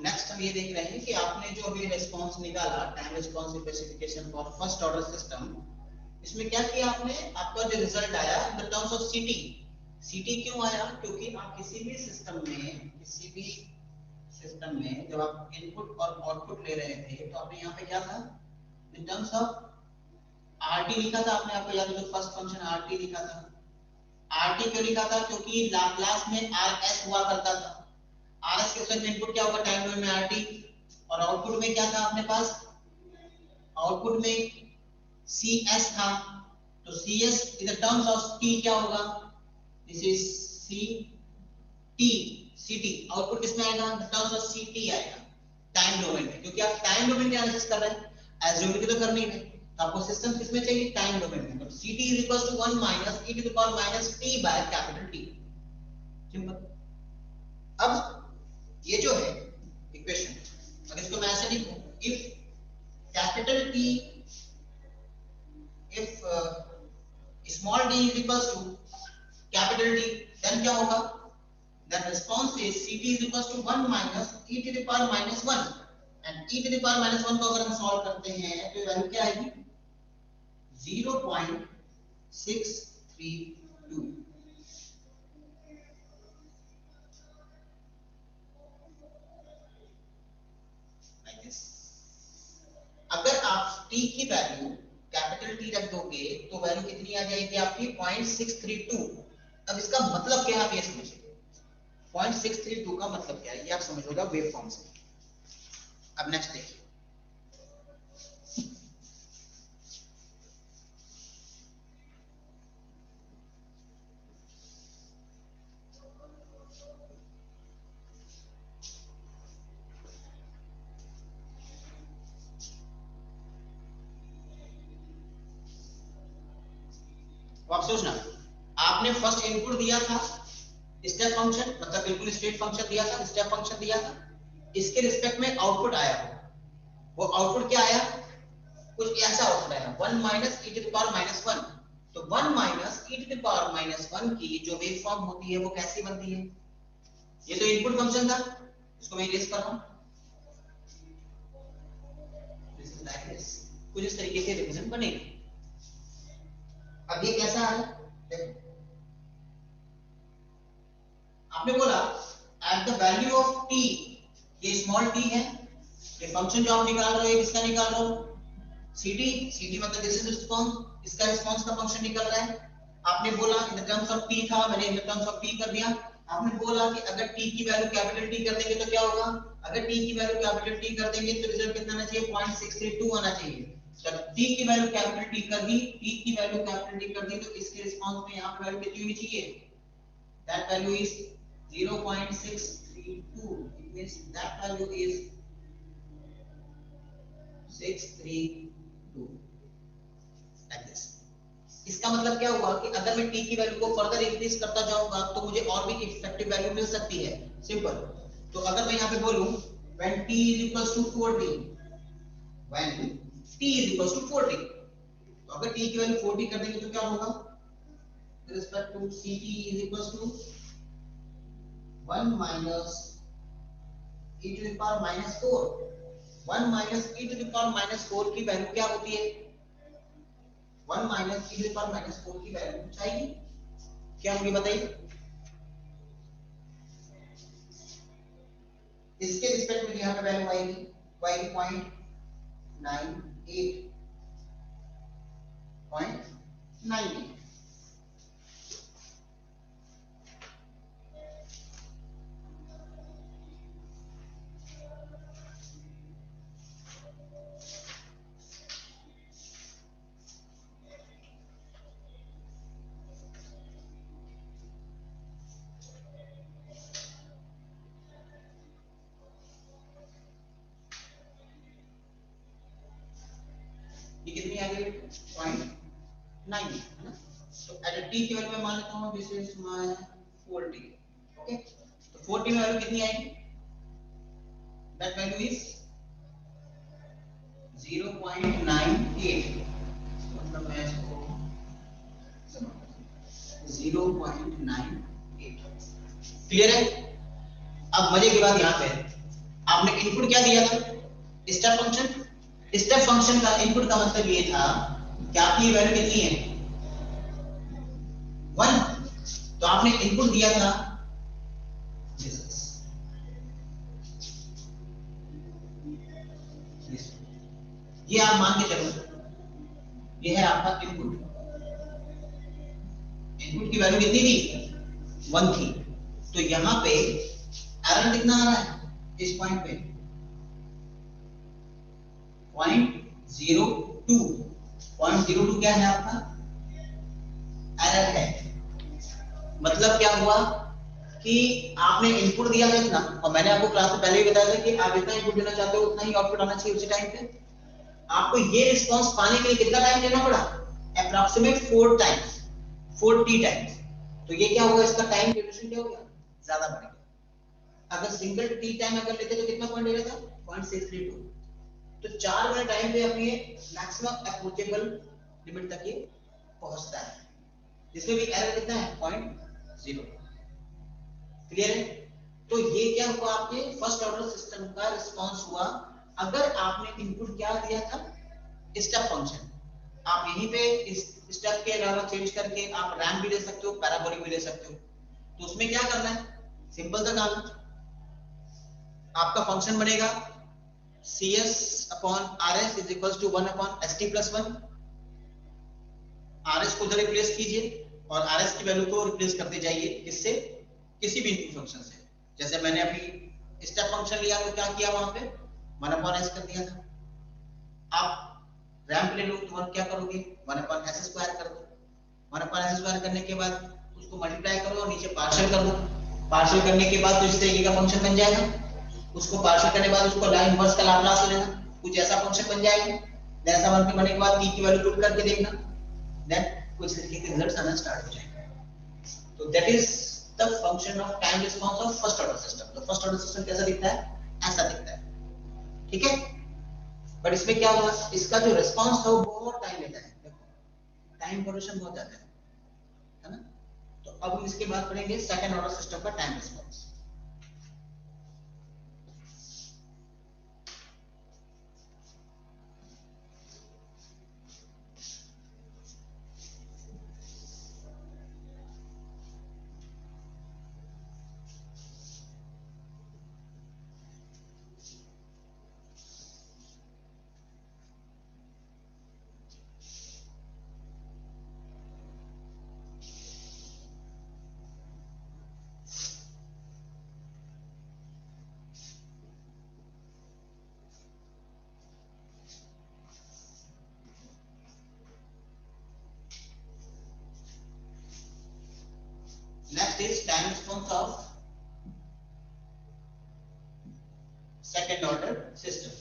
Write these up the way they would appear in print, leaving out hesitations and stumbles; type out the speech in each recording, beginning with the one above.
Next हम ये देख रहे हैं कि आपने जो अभी रिस्पांस निकाला time response specification for first order system, इसमें क्या किया आपने, आपका जो रिजल्ट आया इन द टर्म्स ऑफ सीटी। सीटी क्यों आया? क्योंकि आप किसी भी सिस्टम में जब आप इनपुट और आउटपुट ले रहे थे तो आपने यहाँ पे क्या था, इन टर्म्स ऑफ आरटी लिखा था आपने, आपको याद है जो फर्स्ट फंक्शन आरटी लिखा था। आरटी क्यों लिखा था? क्योंकि लाप्लास में आरएस हुआ करता था। आरएस के साथ इनपुट क्या होगा टाइम डोमेन में आरटी, और आउटपुट में क्या था अपने पास, आउटपुट में सीएस था। तो CS in the terms of T क्या होगा, दिस इज सी टी सीटी। आउटपुट किसमें आएगा, इन द टर्म्स ऑफ सीटी आएगा टाइम डोमेन में, क्योंकि आप टाइम डोमेन में एनालिसिस कर रहे हैं, एल्जेब्रिक तो करनी है, तो आपको सिस्टम किसमें चाहिए, टाइम डोमेन में। तो c t is equal to 1 minus e to the power minus t by capital T. Simple. अब ये जो है इक्वेशन, अगर इसको मैं ऐसे लिखूं, if capital T, if small d is equal to capital T, then क्या होगा, then response is Ct is equals to 1 minus e to the power minus 1, and e to the power minus 1 को अगर हम solve करते हैं तो ये value क्या आएगी, 0.632। like this। अगर आप t की वैल्यू कैपिटल T रख दोगे तो वैल्यू कितनी आ जाएगी आपकी 0.632। अब इसका मतलब क्या है आप ये समझिए, 0.632 का मतलब क्या है ये आप समझोगे वेव फॉर्म से। अब नेक्स्ट देखिए, आप सोचना, आपने फर्स्ट इनपुट दिया था स्टेप फंक्शन, मतलब बिल्कुल स्ट्रेट फंक्शन दिया था, स्टेप फंक्शन दिया था, इसके रिस्पेक्ट में आउटपुट आया हो, वो आउटपुट क्या आया, कुछ ऐसा आउटपुट आया 1 minus e to the power minus 1। तो 1 minus e to the power minus 1 की जो वेव फॉर्म होती है वो कैसी बनती है, ये तो इनपुट फंक्शन था, इसको मैं इरेज कर रहा हूं, दिस इज लाइक दिस, कुछ इस तरीके से रिप्रेजेंट बनेगी। अब ये कैसा है, देखो आपने बोला at the value of t, ये स्मॉल t है, ये फंक्शन जो आप निकाल रहे हो किसका निकाल रहे हो, ct, ct मतलब दिस इज रिस्पांस, इसका रिस्पांस का फंक्शन निकल रहा है। आपने बोला in the terms of t था, मैंने in the terms of t कर दिया। आपने बोला कि अगर t की वैल्यू कैपिटल T कर देंगे तो क्या होगा, अगर t की वैल्यू कैपिटल T कर देंगे तो रिजल्ट कितना आना चाहिए, 0.632 आना चाहिए। जब t की वैल्यू कैपिटल T कर दी, t की वैल्यू कैपिटल T कर दी, तो इसके रिस्पांस में यहां पे वैल्यू कितनी होनी चाहिए, that value is 0.632, it means that value is 632 like this। इसका मतलब क्या हुआ कि अगर मैं t की वैल्यू को फर्दर इंक्रीज करता जाऊंगा तो मुझे और भी इफेक्टिव वैल्यू मिल सकती है, सिंपल। तो अगर मैं यहां पे बोलूं when t is equals to 40, when t is equals to 40, तो अगर t की वैल्यू 40 कर देंगे तो क्या होगा, with respect to ct is equals to 1 minus e to the power minus 4। 1 minus e to the power minus 4 की value क्या होती है, 1 minus e to the power minus 4 की वैल्यू चाहिए क्या होगी बताइए, इसके रिस्पेक्ट में यहाँ पे वैल्यू आएगी 0.98। ये कितनी आ गई 0.9 है ना। तो एट t की वैल्यू मैं मान लेता हूं दिस इज माय 40, ओके। तो 40 में वैल्यू कितनी आएगी, दैट वैल्यू इज 0.98, मतलब मैं इसको 0.98। क्लियर है। अब मजे की बात यहां पे आपने इनपुट क्या दिया था, स्टेप फंक्शन। स्टेप फंक्शन का इनपुट का मतलब ये था कि आपकी वैल्यू कितनी है, 1। तो आपने इनपुट दिया था ये, आप मान के चलो ये है आपका इनपुट। इनपुट की वैल्यू कितनी थी, 1 थी। तो यहां पे एरर कितना आ रहा है इस पॉइंट पे, 0.02। 0.02 क्या है आपका एरर है। मतलब क्या हुआ कि आपने इनपुट दिया था इतना, और मैंने आपको क्लास में पहले ही बताया था कि आप इतना इनपुट देना चाहते हो उतना ही आउटपुट आना चाहिए उसी टाइम पे। आपको ये रिस्पांस पाने के लिए कितना टाइम लेना पड़ा, अप्रॉक्सीमेट 4 टाइम्स, 40 टाइम्स। तो ये क्या होगा, इसका टाइम ड्यूरेशन क्या हो गया, ज्यादा बढ़ गया। अगर सिंगल टी टाइम अगर लेते तो कितना पॉइंट ले रहा था, 0.632। तो 4 गुना टाइम पे अपनी मैक्सिमम अप्रोचेबल लिमिट तक ये पहुंचता है, जिसमें भी एरर कितना है, 0.0। क्लियर है। तो ये क्या हुआ, आपके फर्स्ट ऑर्डर सिस्टम का रिस्पांस हुआ। अगर आपने इनपुट क्या दिया था, स्टेप फंक्शन, आप यहीं पे इस स्टेप के अलावा चेंज करके आप रैंप भी ले सकते हो, पैराबोलिक भी ले सकते हो। तो उसमें क्या करना है, सिंपल सा काम है। आपका फंक्शन बनेगा cs upon rs is equal to 1 upon st plus 1। rs को उधर रिप्लेस कीजिए और rs की वैल्यू को रिप्लेस करते जाइए, किससे, किसी भी इनपुट फंक्शन से। जैसे मैंने अभी स्टेप फंक्शन लिया तो क्या किया, वहां पे 1 अपॉन s कर दिया था। आप रैंप ले लो तो क्या करोगे, 1 अपॉन s स्क्वायर कर दो। 1 अपॉन s स्क्वायर करने के बाद उसको मल्टीप्लाई करो और नीचे पार्शियल कर दो। पार्शियल करने के बाद तो इस तरीके का फंक्शन बन जाएगा। उसको पार्शियल करने के बाद उसको लाइन इनवर्स का लाप्लास लेना, कुछ ऐसा फंक्शन बन जाएगा। ऐसा फंक्शन बनने के बाद t की वैल्यू पुट करके देखना, देन कुछ तरीके के रिजल्ट्स आना स्टार्ट हो जाएंगे। तो that is the function of time response of first order system. तो फर्स्ट ऑर्डर सिस्टम कैसा दिखता है, ऐसा दिखता है, ठीक है। बट इसमें क्या हुआ, इसका जो रिस्पांस था वो बहुत टाइम लेता है, देखो टाइम ड्यूरेशन बहुत ज्यादा है ना। तो अब हम इसके बाद पढ़ेंगे सेकंड ऑर्डर सिस्टम का time response. Next is time response of second order system.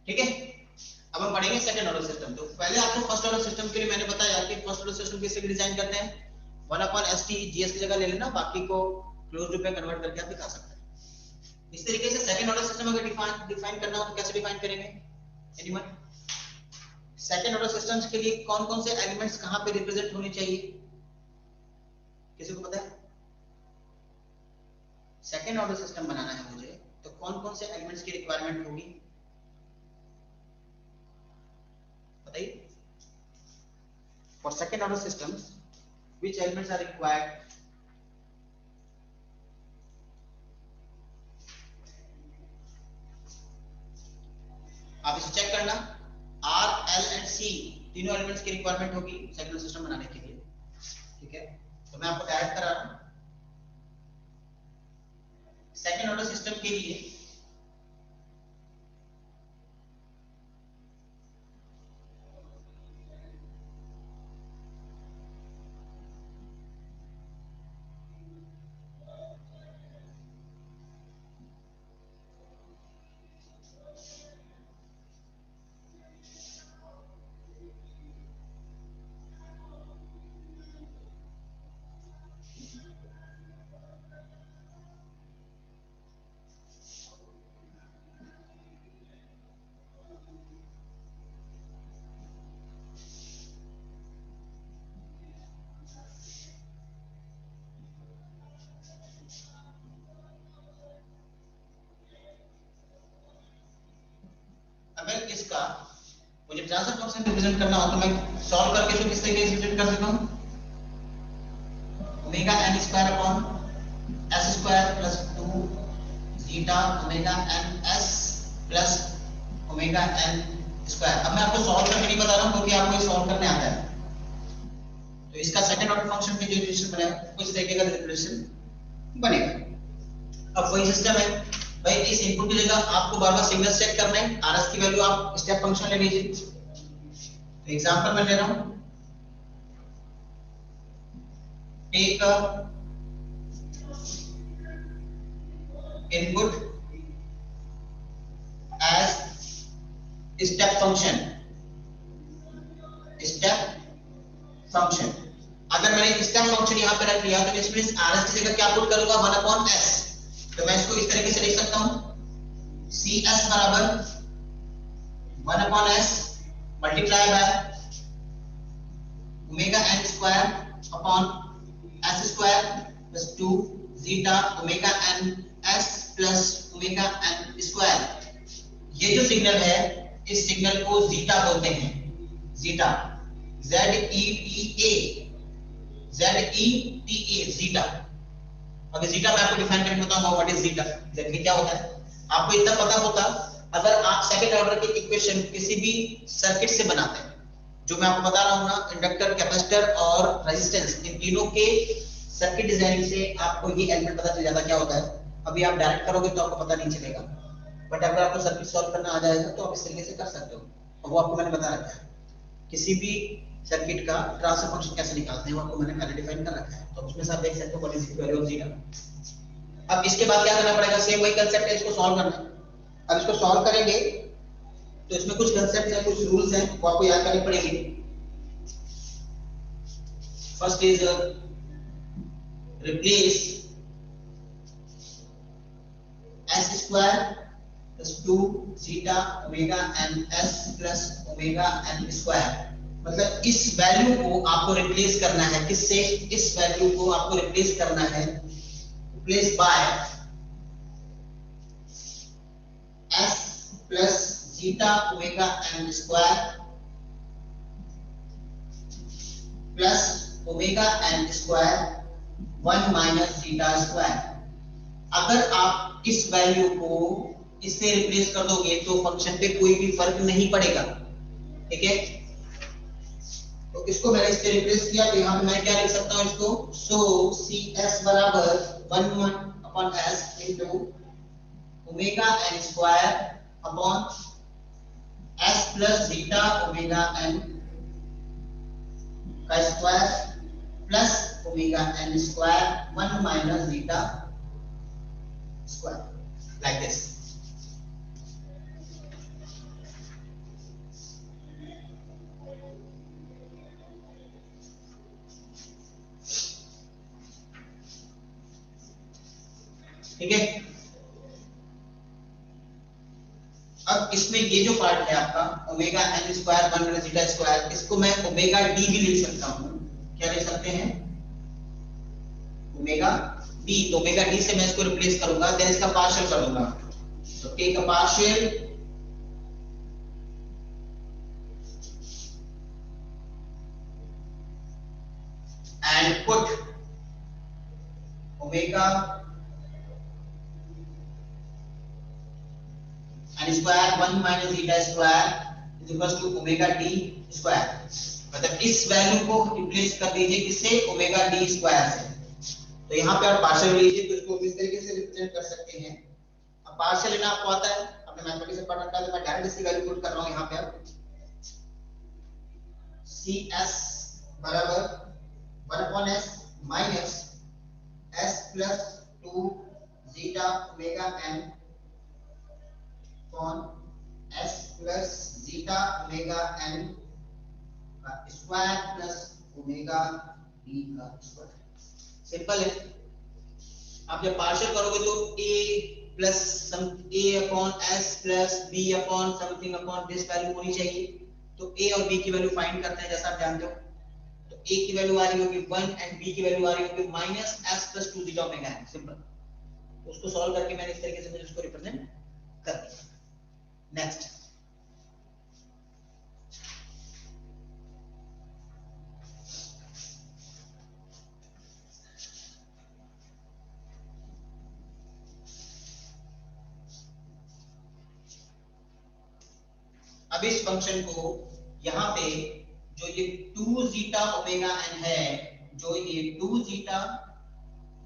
ठीक है, अब हम पढ़ेंगे सेकंड ऑर्डर सिस्टम। तो पहले आपको फर्स्ट ऑर्डर सिस्टम के लिए मैंने बताया कि फर्स्ट ऑर्डर सिस्टम कैसे डिजाइन करते हैं, 1 अपॉन st gs की जगह ले लेना, बाकी को क्लोज लूप में कन्वर्ट करके आप दिखा सकते हैं। इस तरीके से सेकंड ऑर्डर सिस्टम अगर डिफाइन करना हो तो कैसे डिफाइन करेंगे, एनीवन। सेकंड ऑर्डर सिस्टम्स के लिए कौन कौन से एलिमेंट्स कहां पे रिप्रेजेंट होने चाहिए, किसी को पता है। सेकंड ऑर्डर सिस्टम बनाना है मुझे, तो कौन कौन से एलिमेंट्स की रिक्वायरमेंट होगी बताइए। For second order systems, which elements are required? आप इसे चेक करना, R, L एंड C तीनों एलिमेंट्स की रिक्वायरमेंट होगी सेकंड ऑर्डर सिस्टम बनाने के लिए, ठीक है। तो मैं आपको ऐड करा रहा हूं सेकंड ऑर्डर सिस्टम के लिए। इसका मुझे ट्रांसफर फंक्शन रिप्रेजेंट करना हो तो मैं सॉल्व करके इसको किस तरीके से रिप्रेजेंट कर सकता हूं, omega n square upon s square plus 2 zeta omega n s plus omega n square. अब मैं आपको सॉल्व करके नहीं बता रहा हूं क्योंकि आपको ये सॉल्व करने आता है। तो इसका सेकंड ऑर्डर फंक्शन के जो रिलेशन बनेगा कुछ तरीके का रिलेशन बनेगा। अब वही सिस्टम है भाई, इस इनपुट की जगह आपको बार-बार सिग्नल सेट करना है, आरएस की वैल्यू आप स्टेप फंक्शन ले लीजिए। तो एग्जांपल मैं ले रहा हूं, take input as step function, step function. अगर मैंने स्टेप फंक्शन यहां पे रख लिया तो इस मींस आरएस की जगह क्या पुट करूंगा 1/s। तो मैं इसको इस तरीके से लिख सकता हूं cs बराबर 1/s multiply by omega n square upon s square plus 2 zeta omega n s plus omega n square. ये जो सिग्नल है इस सिग्नल को जीटा बोलते हैं, जीटा Z-E-T-A जीटा। अगर जीटा मैं आपको डिफाइन करके बताऊंगा व्हाट इज जीटा, एग्जैक्टली क्या होता है। आपको इतना पता होता अगर आप सेकंड ऑर्डर की इक्वेशन किसी भी सर्किट से बनाते हैं, जो मैं आपको बता रहा हूं ना, इंडक्टर, कैपेसिटर और रेजिस्टेंस, इन तीनों के सर्किट डिजाइनिंग से आपको ये एलिमेंट पता चल जाता क्या होता है। अभी आप डायरेक्ट करोगे तो आपको पता नहीं चलेगा, बट अगर आपको सर्किट सॉल्व करना आ जाएगा तो आप इस तरीके से कर सकते हो। और वो आपको मैंने बता रखा है, किसी भी सर्किट का ट्रांसफर फंक्शन कैसे निकालते हैं वो आपको मैंने पहले डिफाइन कर रखा है। तो उसमें से आप देख सकते हो what is the value of zeta. अब इसके बाद क्या करना पड़ेगा, सेम वही कांसेप्ट है, इसको सॉल्व करना है। अब इसको सॉल्व करेंगे तो इसमें कुछ कांसेप्ट है, कुछ रूल्स हैं, वो आपको याद करने पड़ेंगे। First is replace s square plus 2 zeta omega n s plus omega n square. मतलब इस वैल्यू को आपको रिप्लेस करना है, किससे, इस वैल्यू को आपको रिप्लेस करना है, replace by s plus zeta omega n square plus omega n square 1 minus zeta square. अगर आप इस वैल्यू को इससे रिप्लेस कर दोगे तो फंक्शन पे कोई भी फर्क नहीं पड़ेगा, ठीक है। तो इसको मैंने इससे रिप्लेस किया तो यहां पे मैं क्या लिख सकता हूं इसको, सो cs बराबर 1/s into omega n square upon s plus zeta omega n का square plus omega n square 1 minus zeta square, like this. ठीक है। अब इसमें ये जो पार्ट है आपका omega n square 1 minus zeta square, इसको मैं ओमेगा d भी लिख सकता हूं। क्या लिख सकते हैं, ओमेगा d। तो ओमेगा d से मैं इसको रिप्लेस करूंगा, देन इसका पार्शियल कर दूंगा। तो take a partial and put omega n square 1 minus zeta square is equal to omega d square. मतलब इस वैल्यू को रिप्लेस कर दीजिए किससे, ओमेगा d स्क्वायर से। तो यहाँ पे आप पार्शियल लीजिए तो इसको इस तरीके से रिप्रेजेंट कर सकते हैं। अब पार्शियल लेना आपको आता है, आपने मैथमेटिक्स से पढ़ रखा है, तो मैं डायरेक्ट इसकी वैल्यू पुट कर रहा हूँ यहाँ पे। अब cs बराबर 1/s minus s plus 2 zeta omega n upon s plus zeta omega n का स्क्वायर प्लस ओमेगा d का स्क्वायर। सिंपल है। आप जब पार्शियल करोगे तो a plus some a upon s plus b upon something upon this value होनी चाहिए। तो a और b की वैल्यू फाइंड करते हैं, जैसा आप जानते हो। तो a की वैल्यू आ रही होगी 1 एंड b की वैल्यू आ रही होगी minus s plus 2 zeta omega n। Simple. उसको सॉल्व करके मैंने इस तरीके से मुझे उसको रिप्रेजेंट कर दिया। नेक्स्ट अब इस फंक्शन को यहाँ पे जो ये 2 जीटा ओमेगा एन है, जो ये 2 जीटा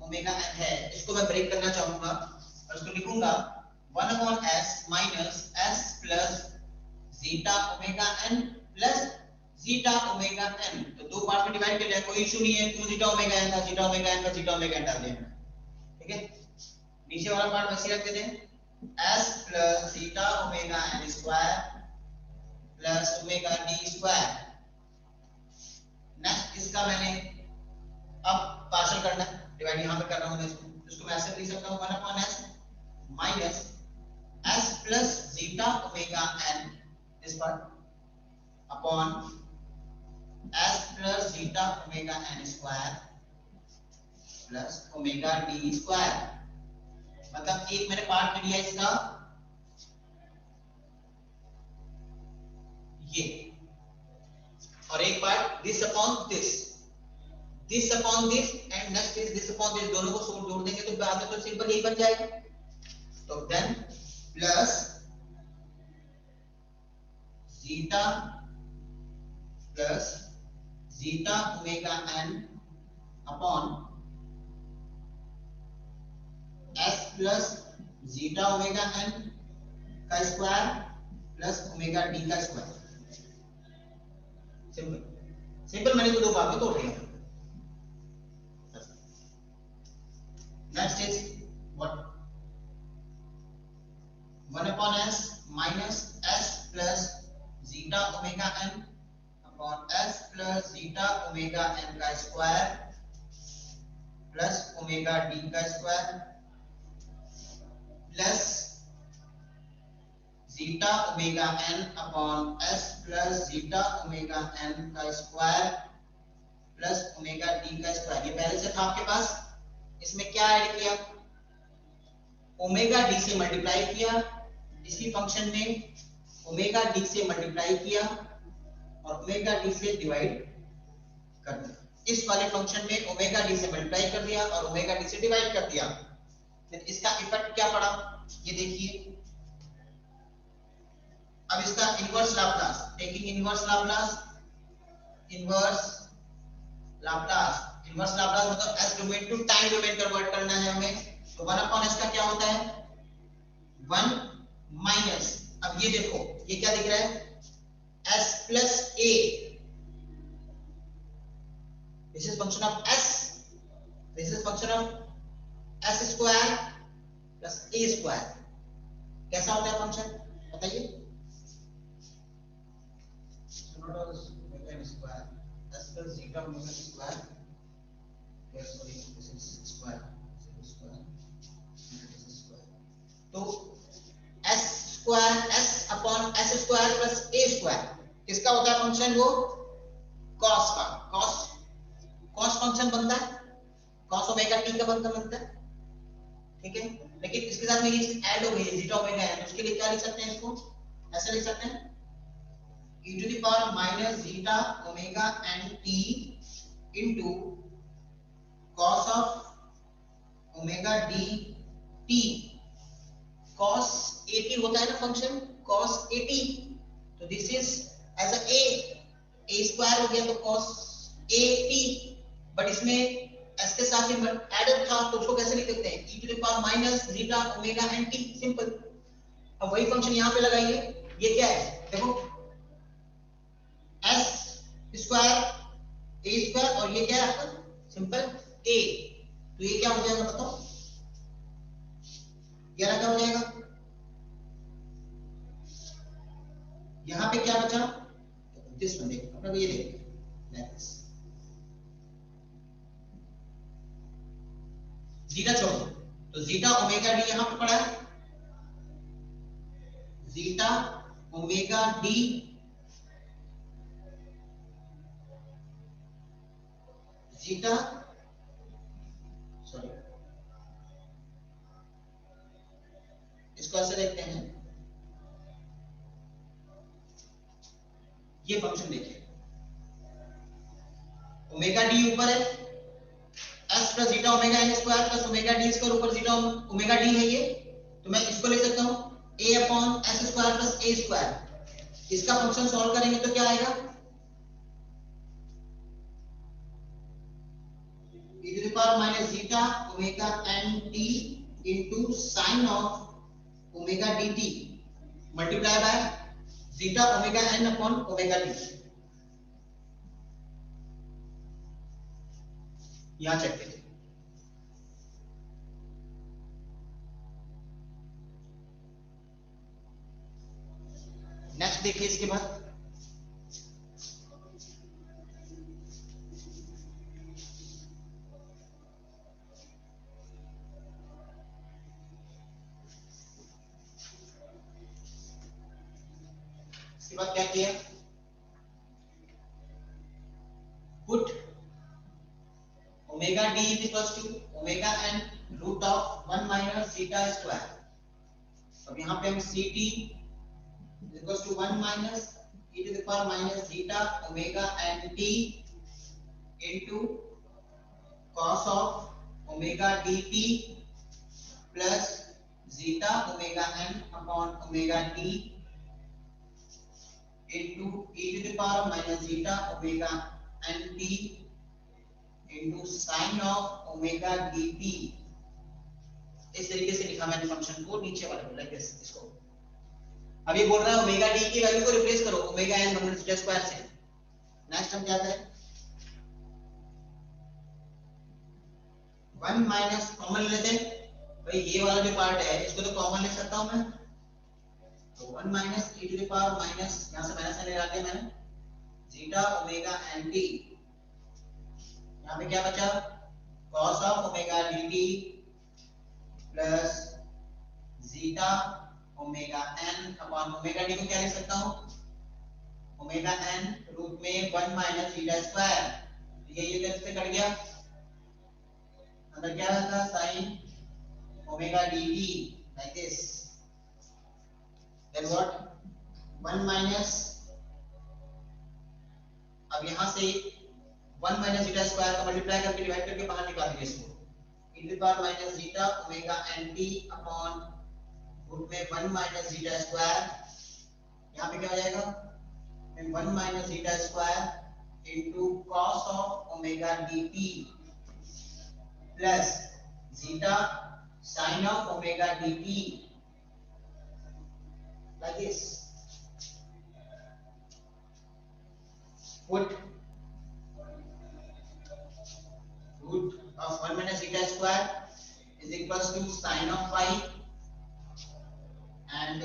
ओमेगा एन है, इसको मैं ब्रेक करना चाहूंगा और इसको लिखूंगा 1 upon s minus s plus zeta omega n plus zeta omega n. तो दो पार्ट में डिवाइड कर लिया, कोई इशू नहीं है। 2 जीटा ओमेगा एन था, जीटा ओमेगा एन का जीटा ओमेगा एन डाल दिया, ठीक है। नीचे वाला पार्ट वैसे रख देते हैं, s plus zeta omega n square plus omega d square. Next इसका मैंने अब पार्शियल करना है, डिवाइड यहां पे कर रहा हूं मैं इसको मैं ऐसे लिख सकता हूं 1 upon s minus s plus zeta omega n इस पर upon s plus zeta omega n square plus omega d square. मतलब एक मैंने पार्ट में लिया इसका ये, और एक part this upon this, this upon this and next is this upon this, दोनों को जोड़ देंगे तो बाद में तो सिंपल यही बन जाएगा। तो then plus zeta plus zeta omega n upon s plus zeta omega n का स्क्वायर प्लस ओमेगा डी का स्क्वायर। सिंपल सिंपल, मैंने तो दो भाग में तोड़ दिया। Next is what 1 upon s minus s plus zeta omega n upon s plus zeta omega n का स्क्वायर प्लस ओमेगा डी का square plus zeta omega n upon s plus zeta omega n का square plus omega d का square. ये पहले से था आपके पास, इसमें क्या ऐड किया, ओमेगा डी से मल्टीप्लाई किया, इसी फंक्शन में ओमेगा डी से मल्टीप्लाई किया और ओमेगा डी से डिवाइड कर दिया। इस वाले फंक्शन में ओमेगा डी से मल्टीप्लाई कर दिया और ओमेगा डी से डिवाइड कर दिया। फिर इसका इफेक्ट क्या पड़ा, ये देखिए। अब इसका inverse Laplace, taking inverse Laplace, inverse Laplace, inverse Laplace मतलब S domain to time domain convert करना है हमें। तो 1 अपॉन एस का क्या होता है 1 माइनस, अब ये देखो ये क्या दिख रहा है S plus A, this is function of S, this is function of S square plus A square. कैसा होता है फंक्शन बताइए, square S plus zeta omega square plus this is square, तो S square S upon S square plus ए square किसका होता है function, वो cos का, कॉस फंक्शन बनता है, कॉस ओमेगा टी का बनता है, ठीक है। लेकिन इसके साथ में ये चीज ऐड हो गई है जीटा ओमेगा है, तो उसके लिए क्या लिख सकते हैं, इसको ऐसे लिख सकते हैं e to the power minus zeta omega and t into cos of omega d t, cos 80 होता है ना फंक्शन cos 80, तो this is as a square हो गया तो cos 80, बट इसमें s के साथ में एडेड था तो उसको कैसे लिख सकते हैं e to the power minus zeta omega and t, simple. अब वही फंक्शन यहाँ पे लगाइए, ये क्या है देखो एस स्क्वायर ए स्क्वायर और ये क्या है आपका सिंपल ए, तो ये क्या हो जाएगा बताओ, ये क्या हो जाएगा, यहां पे क्या बचा दिस वन, देखो अपना ये देखिए लाइक दिस, जीटा छोड़ो तो जीटा ओमेगा डी यहां पे पड़ा है, zeta omega D zeta sorry इसको ऐसे देखते हैं, ये फंक्शन देखिए ओमेगा डी ऊपर है, S plus zeta omega n square plus omega d square ऊपर जीटा ओमेगा डी है ये, तो मैं इसको ले सकता हूं a upon S square plus A square, इसका फंक्शन सॉल्व करेंगे तो क्या आएगा, e to the power minus zeta omega n t into sin of omega dt multiply by zeta omega n upon omega t। यहां check कीजिए, next देखिए इसके बाद क्या किया, put omega d is equal to omega n root of 1 minus zeta square. अब यहाँ पे हम c t is equal to 1 minus e to the power minus zeta omega n t into cos of omega d t plus zeta omega n upon omega t into e to the power minus zeta omega nt into sin of omega dt। इस तरीके से लिखा मैंने function को नीचे वाले को, like this. इसको अब ये बोल रहा है ओमेगा डी की वैल्यू को रिप्लेस करो omega n minus zeta square से। नेक्स्ट हम क्या करें, 1 माइनस कॉमन लेते हैं, भाई ये वाला जो पार्ट है इसको तो कॉमन ले सकता हूं मैं, तो 1 minus e to the power minus, यहां से माइनस ले रखा मैंने, जीटा ओमेगा एन टी, यहां पे क्या बचा cos of omega dt plus zeta omega n upon omega D को क्या लिख सकता हूं, ओमेगा n रूट में 1 माइनस जीटा स्क्वायर, ये कैसे कट गया, अंदर क्या रहता sin omega dt like this. then what 1 minus, अब यहां से 1 माइनस जीटा स्क्वायर का मल्टीप्लाई करके डिवाइड करके बाहर निकाल दिए इसको, e to the power minus zeta omega nt upon root में 1 माइनस जीटा स्क्वायर, यहां पे क्या हो जाएगा 1 minus zeta square into cos of omega dt plus zeta sin of omega dt like this। put root of 1 minus zeta square is equals to sin of phi and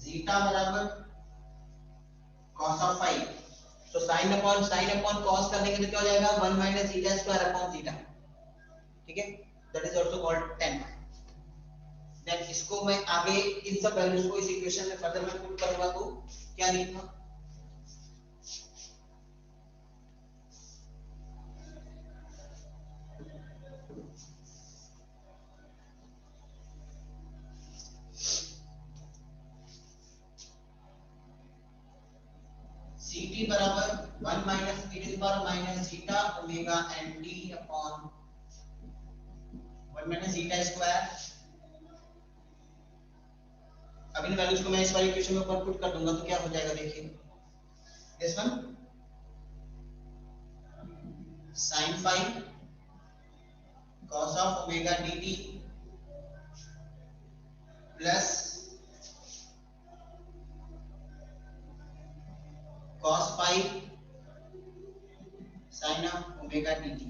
zeta बराबर cos of phi। तो sin upon cos करने के लिए क्या हो जाएगा 1 minus zeta square upon zeta, ठीक है, that is also called tan। Then इसको मैं आगे इन सब वैल्यूज को इस इक्वेशन में फर्दर में पुट करूंगा तो क्या लिखूंगा, ct बराबर 1 minus e to the power minus zeta omega nt upon 1 minus zeta square. अब इन वैल्यूज को मैं इस वाली इक्वेशन में ऊपर पुट कर दूंगा तो क्या हो जाएगा, देखिए this one sin phi cos of omega dt plus cos phi sin of omega dt।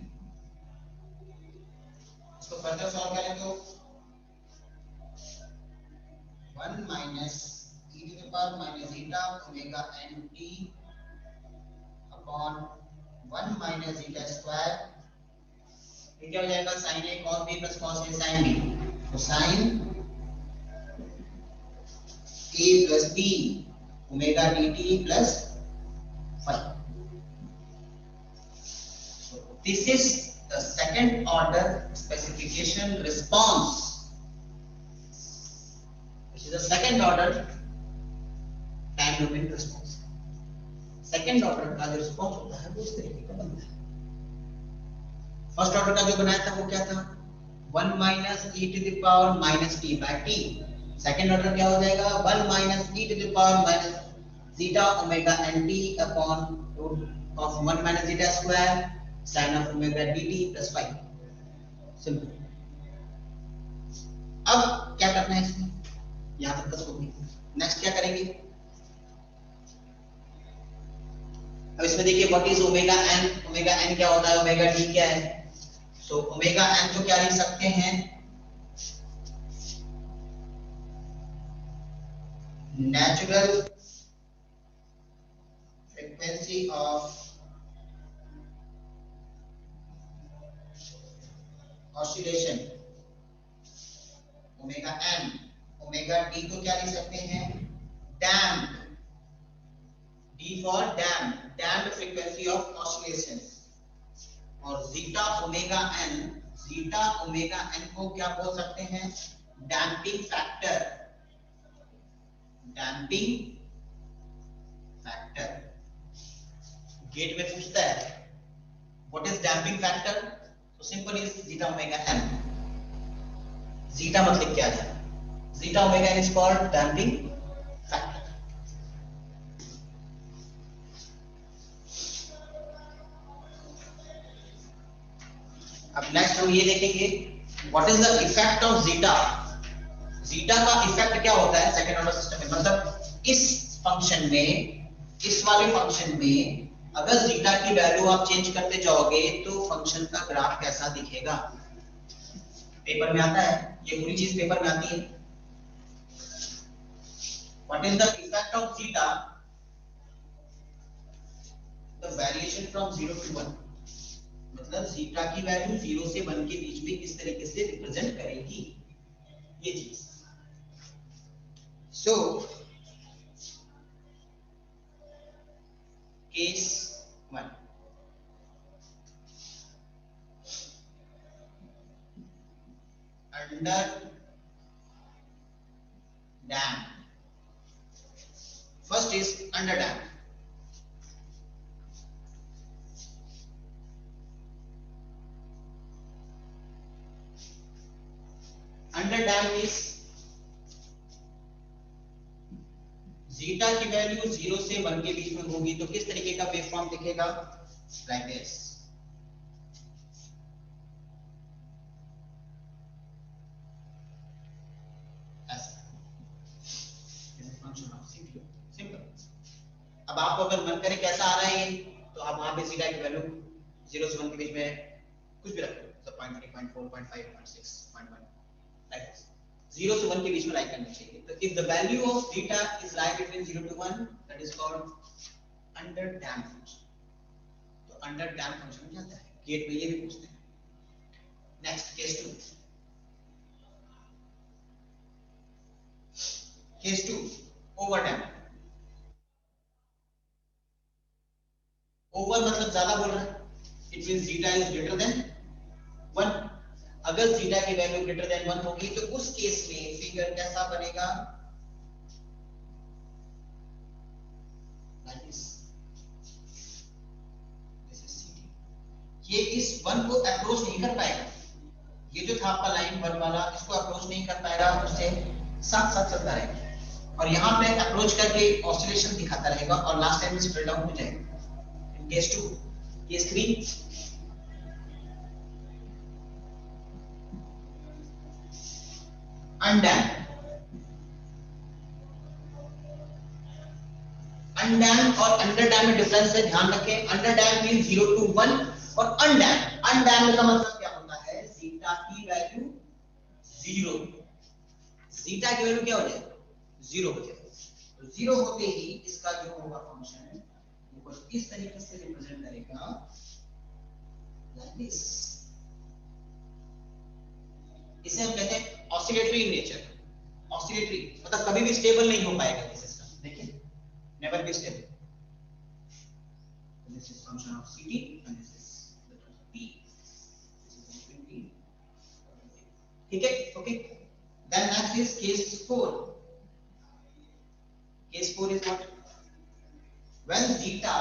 इसको फर्दर सॉल्व करें तो 1 minus e to the power minus zeta omega nt upon 1 minus zeta square, ये क्या हो जाएगा sin a cos b plus cos a sin b, तो sin a plus b omega dt plus phi। So this is the second order specification response, which is the second order time domain response। Second order का जो response होता है वो इस तरीके का बनता है। फर्स्ट ऑर्डर का जो बनाया था वो क्या था 1 minus e to the power minus t by t, second order क्या हो जाएगा 1 minus e to the power minus zeta omega n t upon root of 1 minus zeta square sine of omega dt plus 5। Simple. अब क्या करना है इसमें, यहां तक हो गई। नेक्स्ट क्या करेंगे, अब इसमें देखिए व्हाट इज ओमेगा एन क्या होता है, ओमेगा डी क्या है। सो ओमेगा एन को क्या लिख सकते हैं, natural frequency of oscillation omega N. Omega D को क्या लिख सकते हैं, damp, D for damp, damp frequency of oscillation. और जीटा ओमेगा एन को क्या बोल सकते हैं, damping factor, damping factor. GATE में पूछता है व्हाट इज डैम्पिंग फैक्टर, तो simple is zeta omega N. Zeta मतलब क्या है, zeta omega N is called damping factor. अब नेक्स्ट हम ये देखेंगे what is the effect of zeta. Zeta का इफेक्ट क्या होता है सेकंड ऑर्डर सिस्टम में, मतलब इस फंक्शन में, इस वाले फंक्शन में अगर जीटा की वैल्यू आप चेंज करते जाओगे तो फंक्शन का ग्राफ कैसा दिखेगा। पेपर में आता है, ये पूरी चीज पेपर में आती है। What is the effect of zeta, the variation from 0 to 1, मतलब जीटा की वैल्यू 0 से 1 के बीच में किस तरीके से रिप्रेजेंट करेगी ये चीज। So case 1, under dam, first is under dam. Under dam is zeta की वैल्यू 0 से 1 के बीच में होगी तो किस तरीके का वेव फॉर्म दिखेगा, लाइक दिस। अब आपको अगर मन करे कैसा आ रहा है ये, तो आप वहां पे जीटा की वैल्यू 0 से 1 के बीच में कुछ भी रखो, तो 0.3, 0.4, 0.5, 0.6, 0.1 लाइक दिस। 0 से 1 के बीच में लाइक करना चाहिए। तो if the value of theta is like between 0 to 1, that is called under dam function. तो अंडर डैम फंक्शन क्या होता है, गेट में ये भी पूछते हैं। Next case 2, case 2 over dam. Over मतलब ज्यादा बोल रहा है, it means zeta is greater than 1। अगर जीटा की वैल्यू ग्रेटर देन 1 होगी तो उस केस में फिगर कैसा बनेगा, ये इस 1 को अप्रोच नहीं कर पाएगा, ये जो था आपका लाइन 1 वाला, इसको अप्रोच नहीं कर पाएगा, उससे साथ साथ चलता रहेगा और यहां पे अप्रोच करके ऑसिलेशन दिखाता रहेगा और लास्ट टाइम में स्प्रेड डाउन हो जाएगा। Case 2, case 3, undamped. अनडैम्प्ड और अंडर डैम्प्ड में डिफरेंस है, ध्यान रखें। अंडर डैम्प्ड मींस 0 to 1 और अनडैम्प्ड का मतलब क्या होता है, जीटा की वैल्यू 0, जीटा की वैल्यू क्या हो जाए 0 हो जाए। तो 0 होते ही इसका जो होगा फंक्शन वो कुछ इस तरीके से रिप्रेजेंट करेगा, लाइक दिस। इसे हम कहते हैं ऑसिलेटरी इन नेचर। ऑसिलेटरी मतलब कभी भी स्टेबल नहीं हो पाएगा ये सिस्टम, देखिए never be stable. This is function of Ct and this is P. ठीक है, okay. Then next is case 4. Case 4 is what? When zeta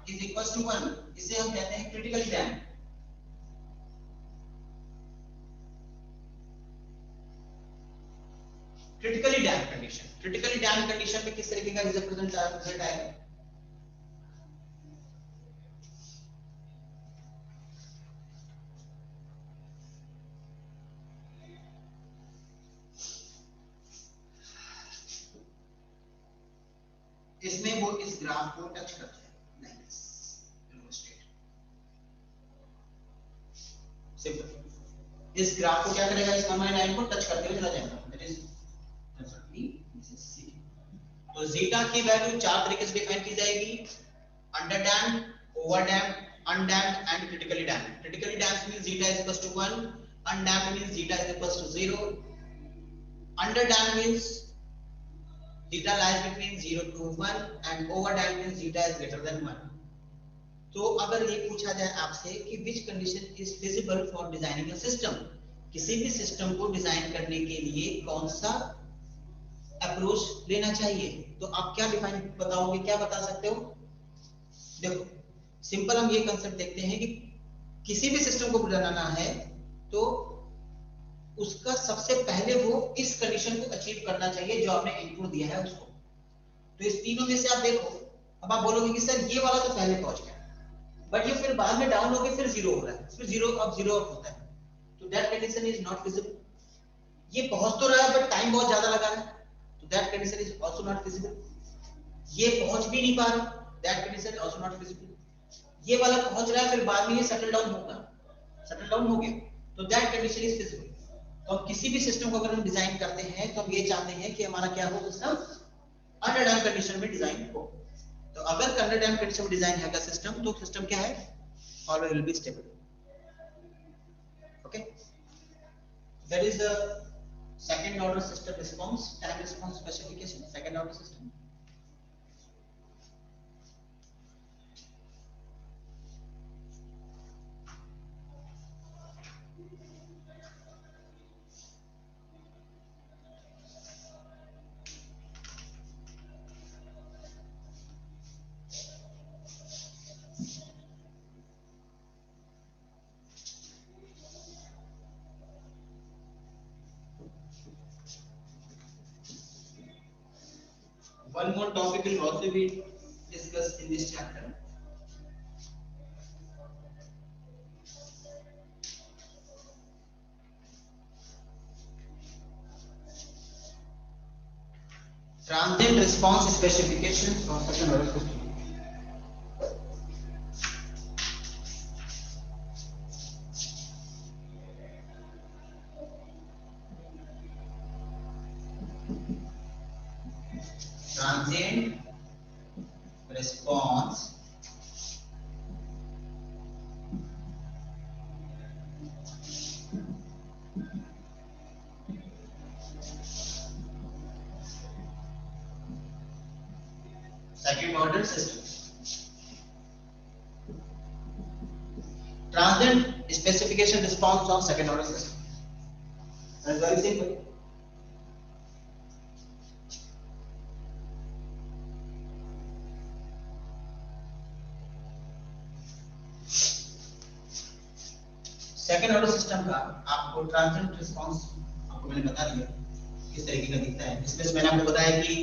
is equals to 1, इसे हम कहते हैं critically damped. Critically condition. Critically damped condition में किस तरीके का रिजल्ट आएगा? इसमें वो इस ग्राफ को टच करते हैं, सिंपल। इस ग्राफ को क्या करेगा? इस हमारे लाइन को टच करते हुए चला जाएगा, दैट इज तो जीटा की वैल्यू चार तरीके से डिफाइन की जाएगी: under damped, over damped, undamped and critically damped. Critically damped means zeta is equal to 1, undamped means zeta is equal to 0, under damped means theta lies between 0 to 1 and over damped means theta is greater than 1. तो अगर ये पूछा जाए आपसे कि which condition is feasible for designing a system, किसी भी system को डिजाइन करने के लिए कौन सा अप्रोच लेना चाहिए, तो आप क्या डिफाइन बताओगे, क्या बता सकते हो? देखो सिंपल हम ये कंसेप्ट देखते हैं कि किसी भी सिस्टम को बनाना है तो उसका सबसे पहले वो इस कंडीशन को अचीव करना चाहिए जो आपने इनपुट दिया है उसको। तो इस तीनों में से आप देखो, अब आप बोलोगे कि सर ये वाला तो पहले पहुंच गया, बट ये फिर बाद में डाउन होके फिर जीरो हो रहा है, फिर जीरो अप होता है, तो that condition is not feasible. ये पहुंच तो रहा है बट टाइम बहुत ज्यादा लगा है, तो that condition is also not feasible. ये पहुंच भी नहीं पा रहा, that condition is also not feasible. ये वाला पहुंच रहा है फिर बाद में ये सेटल डाउन होगा, सेटल डाउन हो गया, तो दैट कंडीशन इज फिजिबल। तो हम किसी भी सिस्टम को अगर हम डिजाइन करते हैं तो हम ये चाहते हैं कि हमारा क्या हो, सिस्टम अंडर डैम्प कंडीशन में डिजाइन हो। तो अगर अंडर डैम्प कंडीशन में डिजाइन है का सिस्टम, तो सिस्टम क्या है? Always will be stable. Okay, that is the second order system response, time response specification, second order system. One more topic will also be discussed in this chapter. Transient response specification for second order system. Transient response second order system. Transient specification response of second order system. That is very simple. Second order system का आपको transient response आपको मैंने बता दिया किस तरीके का दिखता है। इसमें मैंने आपको बताया कि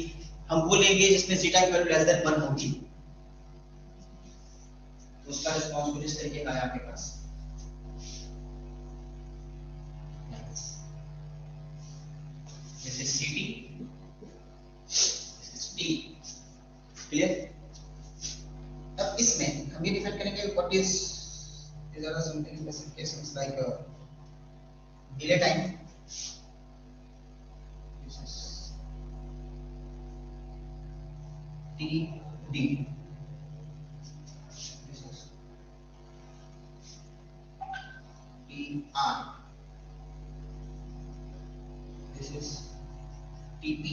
हम वो लेंगे जिसमें जीटा की वैल्यू लेस देन 1 होगी, तो उसका रिस्पांस कुछ इस तरीके का है आपके पास। दिस इज सीटी, दिस इज टी, क्लियर? अब इसमें हम ये डिफाइन करेंगे what is these are some specifications like delay time, this is TD, this is TR, this is TP,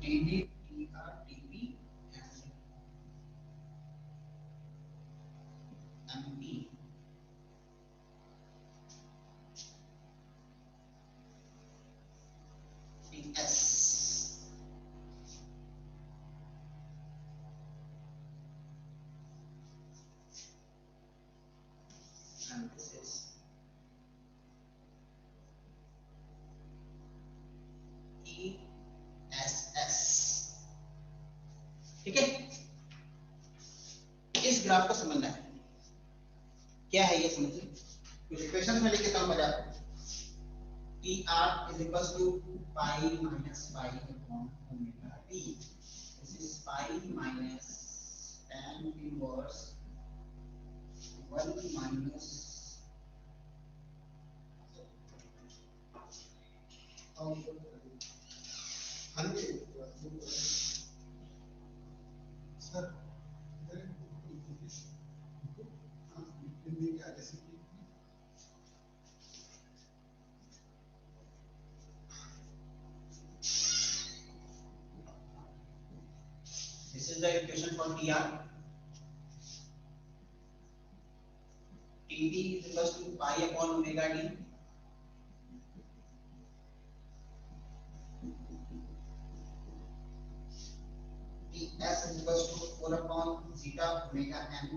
TD, TR, TP and MP. PS and graph को समझना है। क्या है ये समझिए, कुछ इक्वेशन में लिख देता हूं बजा t r is equal to pi minus pi upon omega t. This is pi minus tan inverse 1 minus sir this is the equation for TR. TD is equal to pi upon omega d. TS is equal to 4 upon zeta omega n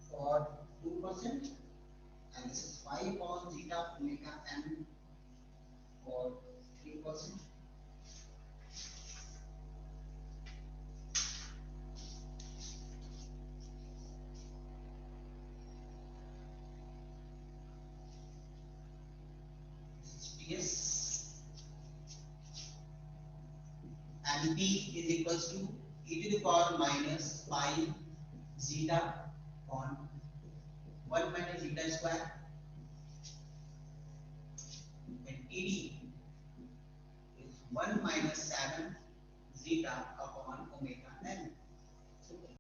for 2%, and this is 5 upon zeta omega n for 3%. TS and P is equal to e to the power minus pi zeta upon 1 minus zeta square, and TD is 1 minus 7 zeta